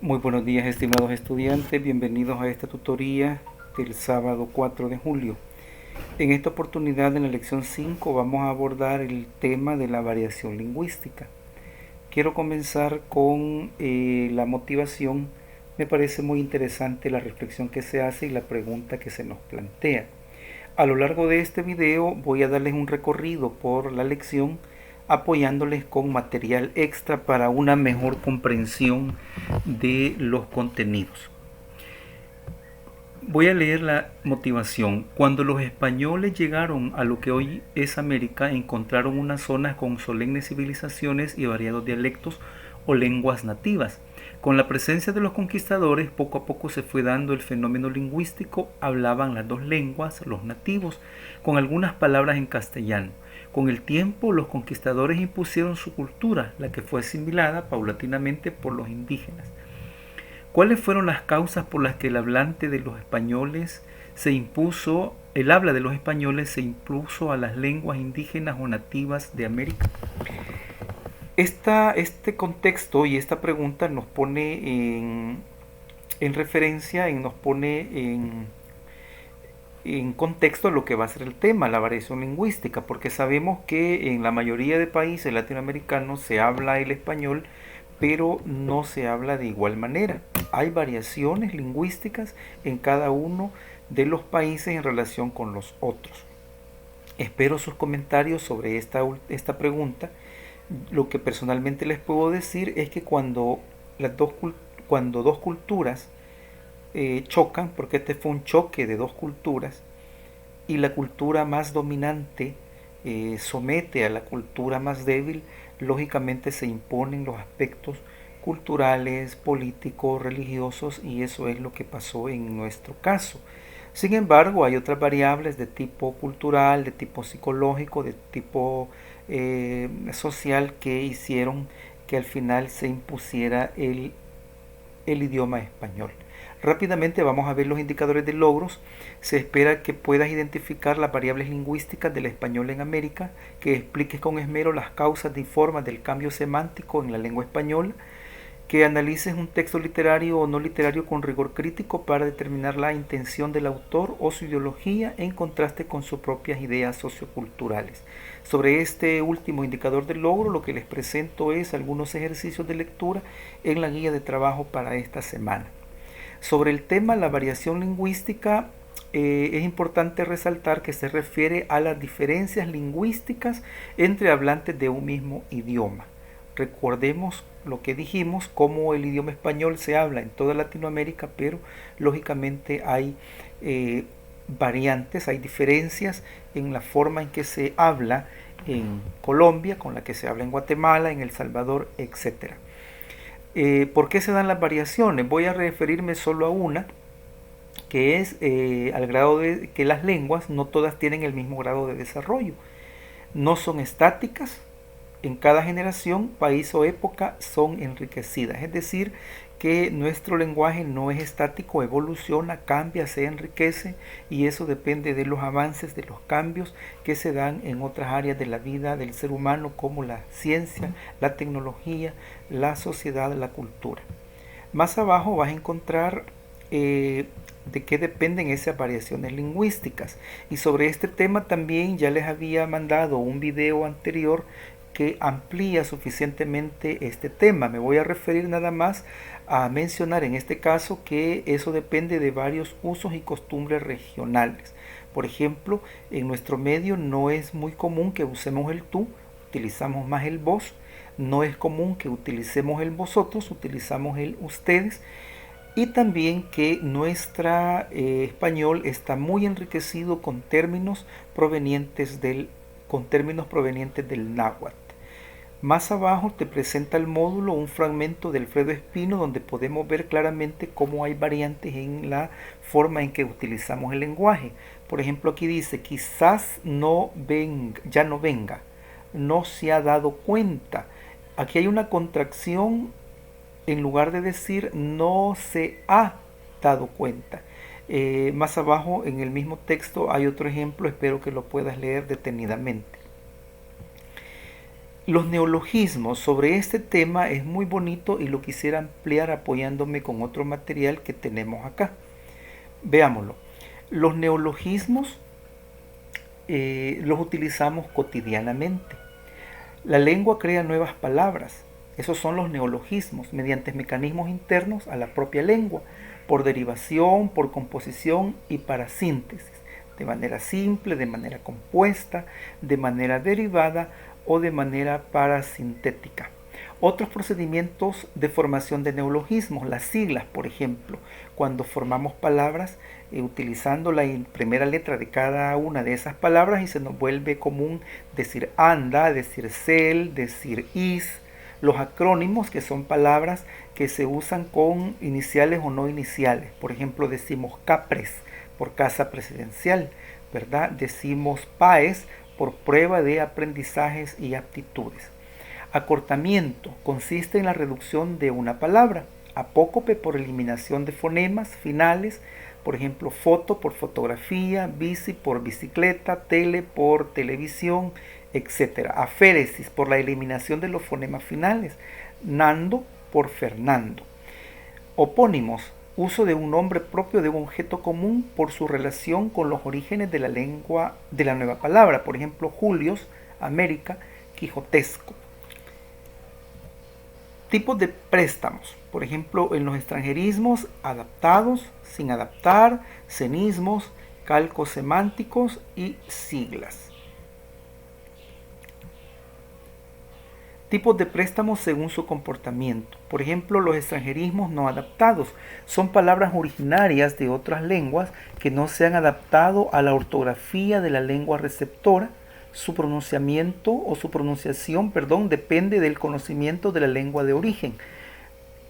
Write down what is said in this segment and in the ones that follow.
Muy buenos días, estimados estudiantes, bienvenidos a esta tutoría del sábado 4 de julio. En esta oportunidad, en la lección 5, vamos a abordar el tema de la variación lingüística. Quiero comenzar con la motivación. Me parece muy interesante la reflexión que se hace y la pregunta que se nos plantea. A lo largo de este video voy a darles un recorrido por la lección, apoyándoles con material extra para una mejor comprensión de los contenidos. Voy a leer la motivación. Cuando los españoles llegaron a lo que hoy es América, encontraron unas zonas con solemnes civilizaciones y variados dialectos o lenguas nativas. Con la presencia de los conquistadores, poco a poco se fue dando el fenómeno lingüístico. Hablaban las dos lenguas, los nativos, con algunas palabras en castellano. Con el tiempo, los conquistadores impusieron su cultura, la que fue asimilada paulatinamente por los indígenas. ¿Cuáles fueron las causas por las que el hablante de los españoles se impuso, el habla de los españoles se impuso a las lenguas indígenas o nativas de América? Este contexto y esta pregunta nos pone en referencia, nos pone en contexto a lo que va a ser el tema, la variación lingüística, porque sabemos que en la mayoría de países latinoamericanos se habla el español, pero no se habla de igual manera. Hay variaciones lingüísticas en cada uno de los países en relación con los otros. Espero sus comentarios sobre esta pregunta. Lo que personalmente les puedo decir es que cuando dos culturas chocan, porque este fue un choque de dos culturas, y la cultura más dominante somete a la cultura más débil, lógicamente se imponen los aspectos culturales, políticos, religiosos, y eso es lo que pasó en nuestro caso. Sin embargo, hay otras variables de tipo cultural, de tipo psicológico, de tipo social que hicieron que al final se impusiera el idioma español. Rápidamente vamos a ver los indicadores de logros. Se espera que puedas identificar las variables lingüísticas del español en América, que expliques con esmero las causas y formas del cambio semántico en la lengua española, que analices un texto literario o no literario con rigor crítico para determinar la intención del autor o su ideología en contraste con sus propias ideas socioculturales. Sobre este último indicador de logro, lo que les presento es algunos ejercicios de lectura en la guía de trabajo para esta semana. Sobre el tema la variación lingüística, es importante resaltar que se refiere a las diferencias lingüísticas entre hablantes de un mismo idioma. Recordemos lo que dijimos, como el idioma español se habla en toda Latinoamérica, pero lógicamente hay variantes, hay diferencias en la forma en que se habla en Colombia, con la que se habla en Guatemala, en El Salvador, etc. ¿Por qué se dan las variaciones? Voy a referirme solo a una, que es al grado de que las lenguas no todas tienen el mismo grado de desarrollo. No son estáticas, en cada generación, país o época son enriquecidas. Es decir, que nuestro lenguaje no es estático, evoluciona, cambia, se enriquece, y eso depende de los avances, de los cambios que se dan en otras áreas de la vida del ser humano, como la ciencia, la tecnología, la sociedad, la cultura. Más abajo vas a encontrar de qué dependen esas variaciones lingüísticas. Y sobre este tema también ya les había mandado un video anterior que amplía suficientemente este tema. Me voy a referir nada más a mencionar en este caso que eso depende de varios usos y costumbres regionales. Por ejemplo, en nuestro medio no es muy común que usemos el tú, utilizamos más el vos. No es común que utilicemos el vosotros, utilizamos el ustedes. Y también que nuestro español está muy enriquecido con términos provenientes del náhuatl. Más abajo te presenta el módulo un fragmento de Alfredo Espino donde podemos ver claramente cómo hay variantes en la forma en que utilizamos el lenguaje. Por ejemplo, aquí dice, quizás ya no venga, no se ha dado cuenta. Aquí hay una contracción, en lugar de decir no se ha dado cuenta. Más abajo en el mismo texto hay otro ejemplo, espero que lo puedas leer detenidamente. Los neologismos, sobre este tema es muy bonito y lo quisiera ampliar apoyándome con otro material que tenemos acá. Veámoslo. Los neologismos los utilizamos cotidianamente. La lengua crea nuevas palabras. Esos son los neologismos, mediante mecanismos internos a la propia lengua, por derivación, por composición y para síntesis, de manera simple, de manera compuesta, de manera derivada o de manera parasintética. Otros procedimientos de formación de neologismos, las siglas, por ejemplo, cuando formamos palabras utilizando la primera letra de cada una de esas palabras y se nos vuelve común decir anda, decir cel, decir is. Los acrónimos, que son palabras que se usan con iniciales o no iniciales. Por ejemplo, decimos CAPRES por Casa Presidencial, ¿verdad? Decimos PAES por Prueba de Aprendizajes y Aptitudes. Acortamiento consiste en la reducción de una palabra. Apócope por eliminación de fonemas finales, por ejemplo, foto por fotografía, bici por bicicleta, tele por televisión, etc. Aféresis por la eliminación de los fonemas finales. Nando por Fernando. Opónimos, uso de un nombre propio de un objeto común por su relación con los orígenes de la lengua de la nueva palabra. Por ejemplo, Julios, América, quijotesco. Tipos de préstamos. Por ejemplo, en los extranjerismos, adaptados, sin adaptar, cenismos, calcos semánticos y siglas. Tipos de préstamos según su comportamiento. Por ejemplo, los extranjerismos no adaptados son palabras originarias de otras lenguas que no se han adaptado a la ortografía de la lengua receptora. Su pronunciamiento o su pronunciación, depende del conocimiento de la lengua de origen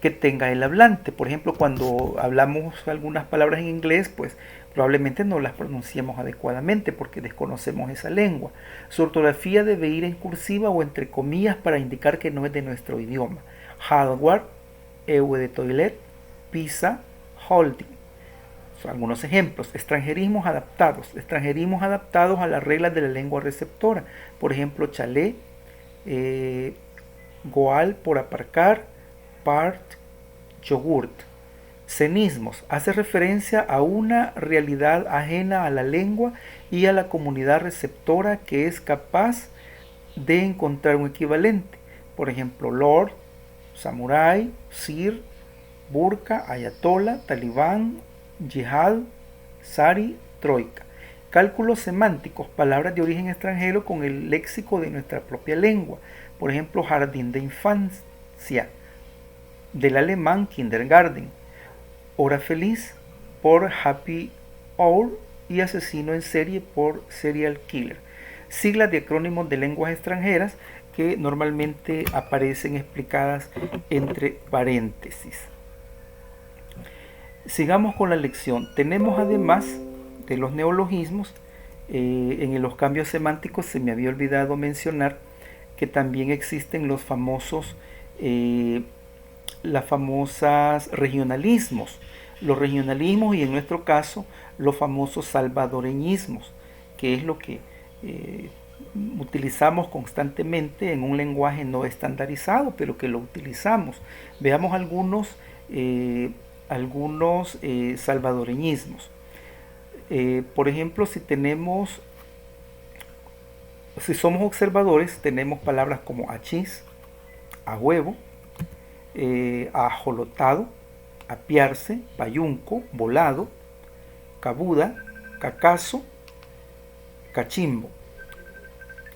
que tenga el hablante. Por ejemplo, cuando hablamos algunas palabras en inglés, pues probablemente no las pronunciemos adecuadamente porque desconocemos esa lengua. Su ortografía debe ir en cursiva o entre comillas para indicar que no es de nuestro idioma. Hardware, eau de toilet, pizza, holding. Son algunos ejemplos. Extranjerismos adaptados a las reglas de la lengua receptora. Por ejemplo, chalet, goal por aparcar, part, yogurt. Cenismos hace referencia a una realidad ajena a la lengua y a la comunidad receptora que es capaz de encontrar un equivalente. Por ejemplo, lord, samurai, sir, burka, ayatola, talibán, yihad, sari, troika. Cálculos semánticos, palabras de origen extranjero con el léxico de nuestra propia lengua. Por ejemplo, jardín de infancia, del alemán kindergarten. Hora feliz por happy hour y asesino en serie por serial killer. Siglas de acrónimos de lenguas extranjeras que normalmente aparecen explicadas entre paréntesis. Sigamos con la lección. Tenemos además de los neologismos, en los cambios semánticos se me había olvidado mencionar que también existen los famosos las famosas regionalismos. Los regionalismos y en nuestro caso los famosos salvadoreñismos, que es lo que utilizamos constantemente en un lenguaje no estandarizado, pero que lo utilizamos. Veamos algunos salvadoreñismos. Por ejemplo, si somos observadores, tenemos palabras como achis, a huevo, ajolotado, apiarse, payunco, volado, cabuda, cacazo, cachimbo,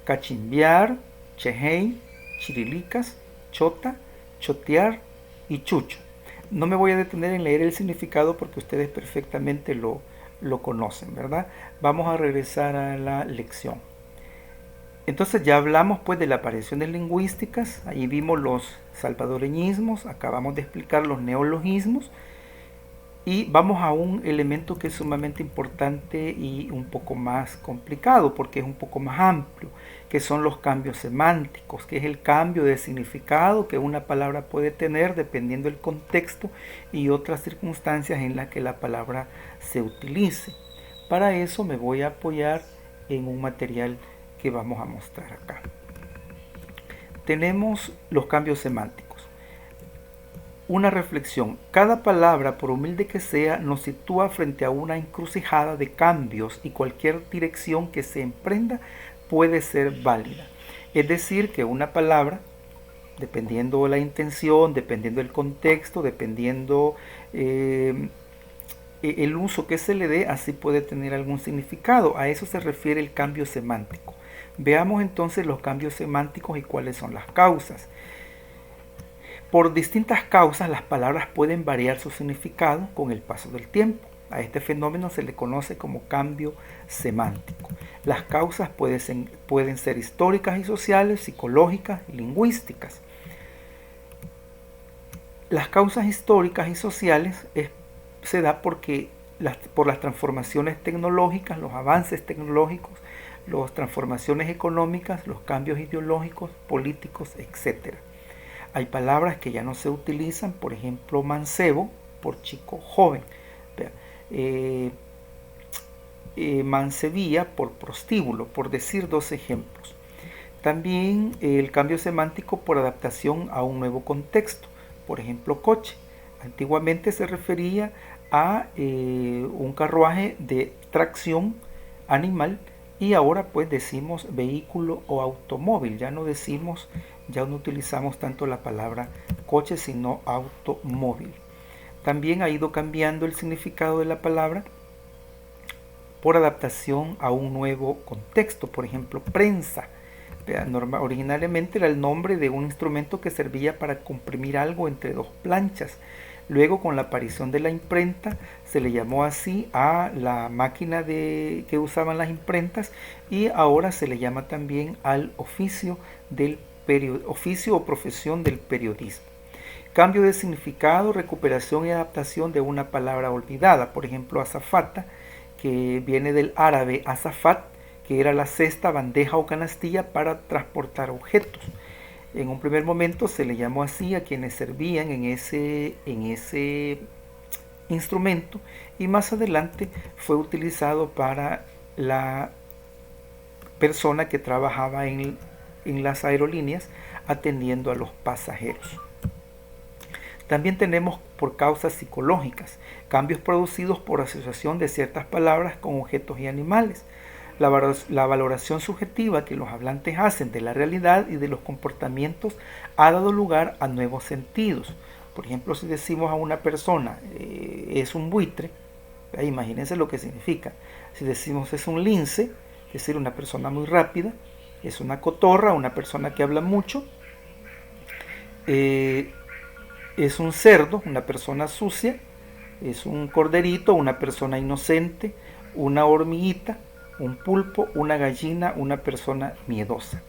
cachimbiar, chejey, chirilicas, chota, chotear y chucho. No me voy a detener en leer el significado porque ustedes perfectamente lo conocen, ¿verdad? Vamos a regresar a la lección. Entonces ya hablamos pues de las variaciones lingüísticas, ahí vimos los salvadoreñismos, acabamos de explicar los neologismos y vamos a un elemento que es sumamente importante y un poco más complicado porque es un poco más amplio, que son los cambios semánticos, que es el cambio de significado que una palabra puede tener dependiendo del contexto y otras circunstancias en las que la palabra se utilice. Para eso me voy a apoyar en un material que vamos a mostrar acá. tenemos los cambios semánticos. Una reflexión. Cada palabra, por humilde que sea, nos sitúa frente a una encrucijada de cambios y cualquier dirección que se emprenda puede ser válida. Es decir, que una palabra, dependiendo de la intención, dependiendo del contexto, dependiendo el uso que se le dé, así puede tener algún significado. A eso se refiere el cambio semántico. Veamos entonces los cambios semánticos y cuáles son las causas. Por distintas causas, las palabras pueden variar su significado con el paso del tiempo. A este fenómeno se le conoce como cambio semántico. Las causas pueden ser históricas y sociales, psicológicas y lingüísticas. Las causas históricas y sociales se da por las transformaciones tecnológicas, los avances tecnológicos, las transformaciones económicas, los cambios ideológicos, políticos, etc. Hay palabras que ya no se utilizan, por ejemplo, mancebo por chico joven, mancebía por prostíbulo, por decir dos ejemplos. También el cambio semántico por adaptación a un nuevo contexto, por ejemplo, coche. Antiguamente se refería a un carruaje de tracción animal y ahora pues decimos vehículo o automóvil. Ya no utilizamos tanto la palabra coche sino automóvil. También ha ido cambiando el significado de la palabra por adaptación a un nuevo contexto. Por ejemplo, prensa. Originalmente era el nombre de un instrumento que servía para comprimir algo entre dos planchas. Luego, con la aparición de la imprenta, se le llamó así a la máquina que usaban las imprentas, y ahora se le llama también al oficio o profesión del periodismo. Cambio de significado, recuperación y adaptación de una palabra olvidada. Por ejemplo, azafata, que viene del árabe azafat, que era la cesta, bandeja o canastilla para transportar objetos. En un primer momento se le llamó así a quienes servían en ese instrumento, y más adelante fue utilizado para la persona que trabajaba en las aerolíneas atendiendo a los pasajeros. También tenemos por causas psicológicas, cambios producidos por asociación de ciertas palabras con objetos y animales. La valoración subjetiva que los hablantes hacen de la realidad y de los comportamientos ha dado lugar a nuevos sentidos. Por ejemplo, si decimos a una persona es un buitre, imagínense lo que significa. Si decimos es un lince, es decir, una persona muy rápida, es una cotorra, una persona que habla mucho, es un cerdo, una persona sucia, es un corderito, una persona inocente, una hormiguita, un pulpo, una gallina, una persona miedosa.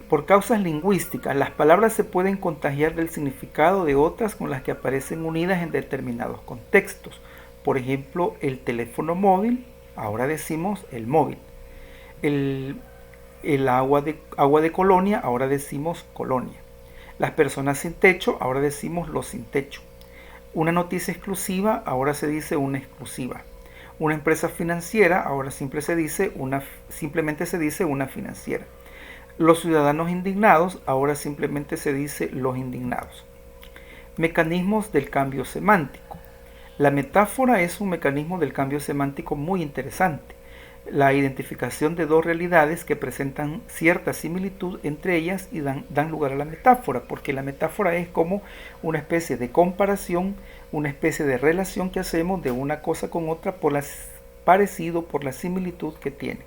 Por causas lingüísticas, las palabras se pueden contagiar del significado de otras con las que aparecen unidas en determinados contextos. Por ejemplo, el teléfono móvil, ahora decimos el móvil. El agua de colonia, ahora decimos colonia. Las personas sin techo, ahora decimos los sin techo. Una noticia exclusiva, ahora se dice una exclusiva. Una empresa financiera, ahora simplemente se dice una financiera. Los ciudadanos indignados, ahora simplemente se dice los indignados. Mecanismos del cambio semántico. La metáfora es un mecanismo del cambio semántico muy interesante. La identificación de dos realidades que presentan cierta similitud entre ellas y dan lugar a la metáfora, porque la metáfora es como una especie de comparación, una especie de relación que hacemos de una cosa con otra por la similitud que tiene.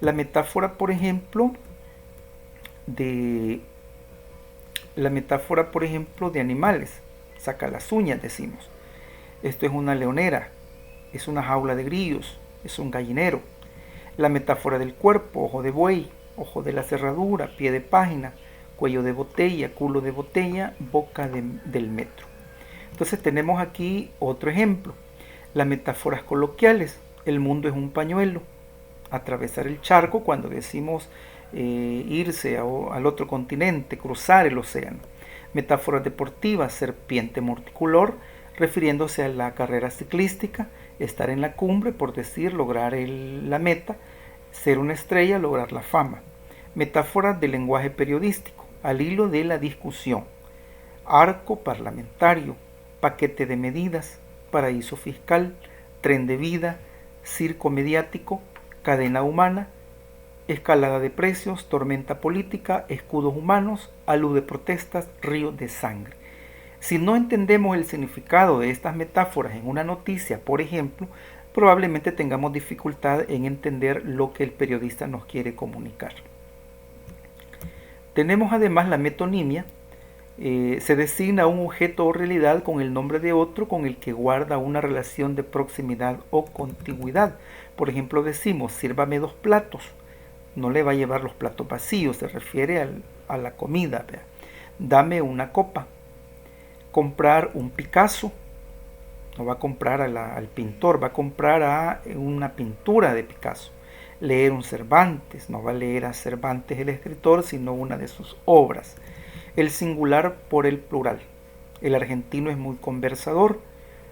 La metáfora, por ejemplo, de animales, saca las uñas, decimos. Esto es una leonera, es una jaula de grillos, es un gallinero. La metáfora del cuerpo, ojo de buey, ojo de la cerradura, pie de página, cuello de botella, culo de botella, boca del metro. Entonces tenemos aquí otro ejemplo. Las metáforas coloquiales. El mundo es un pañuelo. Atravesar el charco cuando decimos irse al otro continente, cruzar el océano. Metáforas deportivas. Serpiente multicolor, refiriéndose a la carrera ciclística. Estar en la cumbre, por decir, lograr la meta. ser una estrella, lograr la fama. Metáforas del lenguaje periodístico, al hilo de la discusión. Arco parlamentario, paquete de medidas, paraíso fiscal, tren de vida, circo mediático, cadena humana, escalada de precios, tormenta política, escudos humanos, alud de protestas, ríos de sangre. Si no entendemos el significado de estas metáforas en una noticia, por ejemplo, probablemente tengamos dificultad en entender lo que el periodista nos quiere comunicar. Tenemos además la metonimia. Se designa un objeto o realidad con el nombre de otro con el que guarda una relación de proximidad o contigüidad. Por ejemplo, decimos, sírvame 2 platos. No le va a llevar los platos vacíos, se refiere a la comida. ¿Verdad? Dame una copa. Comprar un Picasso. No va a comprar al pintor, va a comprar a una pintura de Picasso. Leer un Cervantes, no va a leer a Cervantes el escritor, sino una de sus obras. El singular por el plural. El argentino es muy conversador,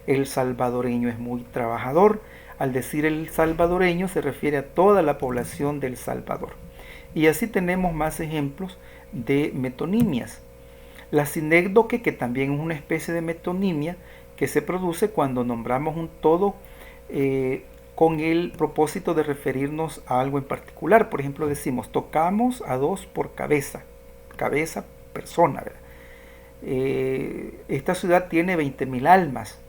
el salvadoreño es muy trabajador. Al decir el salvadoreño se refiere a toda la población del Salvador. Y así tenemos más ejemplos de metonimias. La sinécdoque, que también es una especie de metonimia, que se produce cuando nombramos un todo con el propósito de referirnos a algo en particular. Por ejemplo, decimos, tocamos a 2 por cabeza, persona, ¿verdad? Esta ciudad tiene 20.000 almas,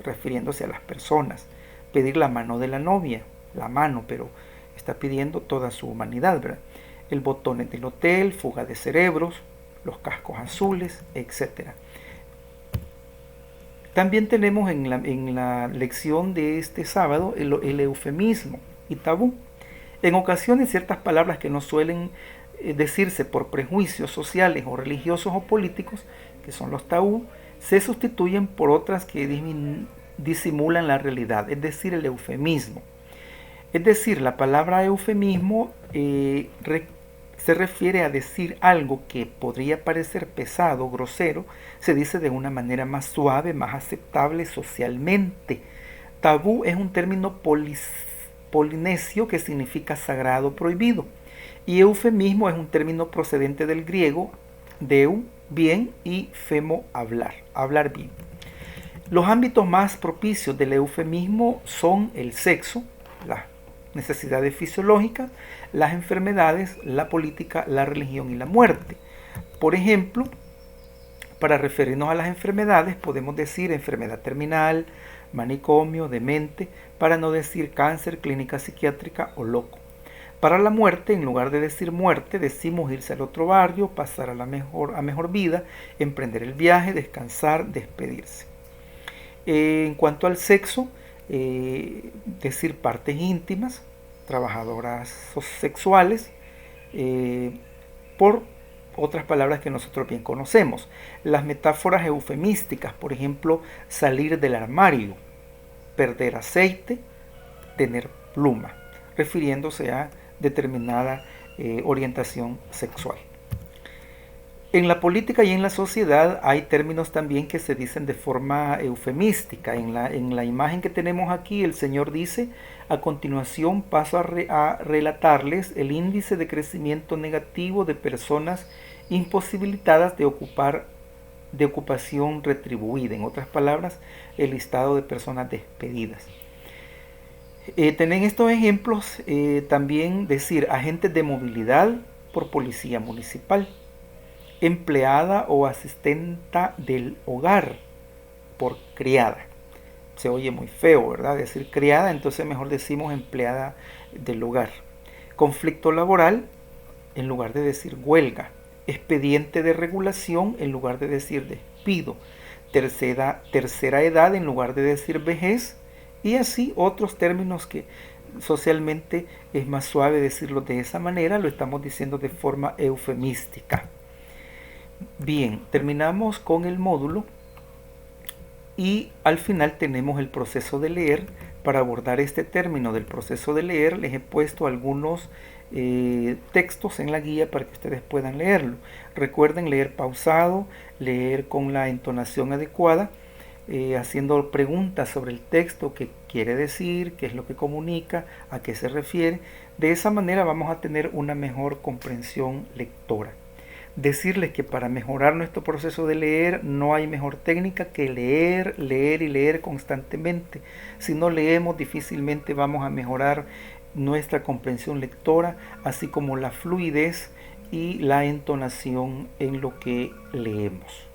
refiriéndose a las personas. Pedir la mano de la novia, la mano, pero está pidiendo toda su humanidad, ¿verdad? El botones del hotel, fuga de cerebros, los cascos azules, etc. También tenemos en la lección de este sábado el eufemismo y tabú. En ocasiones ciertas palabras que no suelen decirse por prejuicios sociales o religiosos o políticos, que son los tabú, se sustituyen por otras que disimulan la realidad, es decir, el eufemismo. Es decir, la palabra eufemismo se refiere a decir algo que podría parecer pesado, grosero, se dice de una manera más suave, más aceptable socialmente. Tabú es un término polinesio que significa sagrado, prohibido. Y eufemismo es un término procedente del griego, deu, bien, y femo, hablar, hablar bien. Los ámbitos más propicios del eufemismo son el sexo, las necesidades fisiológicas, las enfermedades, la política, la religión y la muerte. Por ejemplo, para referirnos a las enfermedades podemos decir enfermedad terminal, manicomio, demente, para no decir cáncer, clínica psiquiátrica o loco. Para la muerte, en lugar de decir muerte, decimos irse al otro barrio, pasar a mejor vida, emprender el viaje, descansar, despedirse. En cuanto al sexo, decir partes íntimas, trabajadoras sexuales, por otras palabras que nosotros bien conocemos. Las metáforas eufemísticas, por ejemplo, salir del armario, perder aceite, tener pluma, refiriéndose a determinada orientación sexual. En la política y en la sociedad hay términos también que se dicen de forma eufemística. En la imagen que tenemos aquí, el Señor dice, a continuación paso a relatarles el índice de crecimiento negativo de personas imposibilitadas de ocupación retribuida. En otras palabras, el listado de personas despedidas. Tener estos ejemplos, también decir agentes de movilidad por policía municipal, empleada o asistenta del hogar por criada. Se oye muy feo, ¿verdad? Decir criada, entonces mejor decimos empleada del hogar. Conflicto laboral en lugar de decir huelga. Expediente de regulación en lugar de decir despido. Tercera edad en lugar de decir vejez. Y así otros términos que socialmente es más suave decirlo de esa manera, lo estamos diciendo de forma eufemística. Bien, terminamos con el módulo y al final tenemos el proceso de leer. Para abordar este término del proceso de leer les he puesto algunos textos en la guía para que ustedes puedan leerlo. Recuerden leer pausado, leer con la entonación adecuada, haciendo preguntas sobre el texto, qué quiere decir, qué es lo que comunica, a qué se refiere. De esa manera vamos a tener una mejor comprensión lectora. Decirles que para mejorar nuestro proceso de leer no hay mejor técnica que leer, leer y leer constantemente. Si no leemos, difícilmente vamos a mejorar nuestra comprensión lectora, así como la fluidez y la entonación en lo que leemos.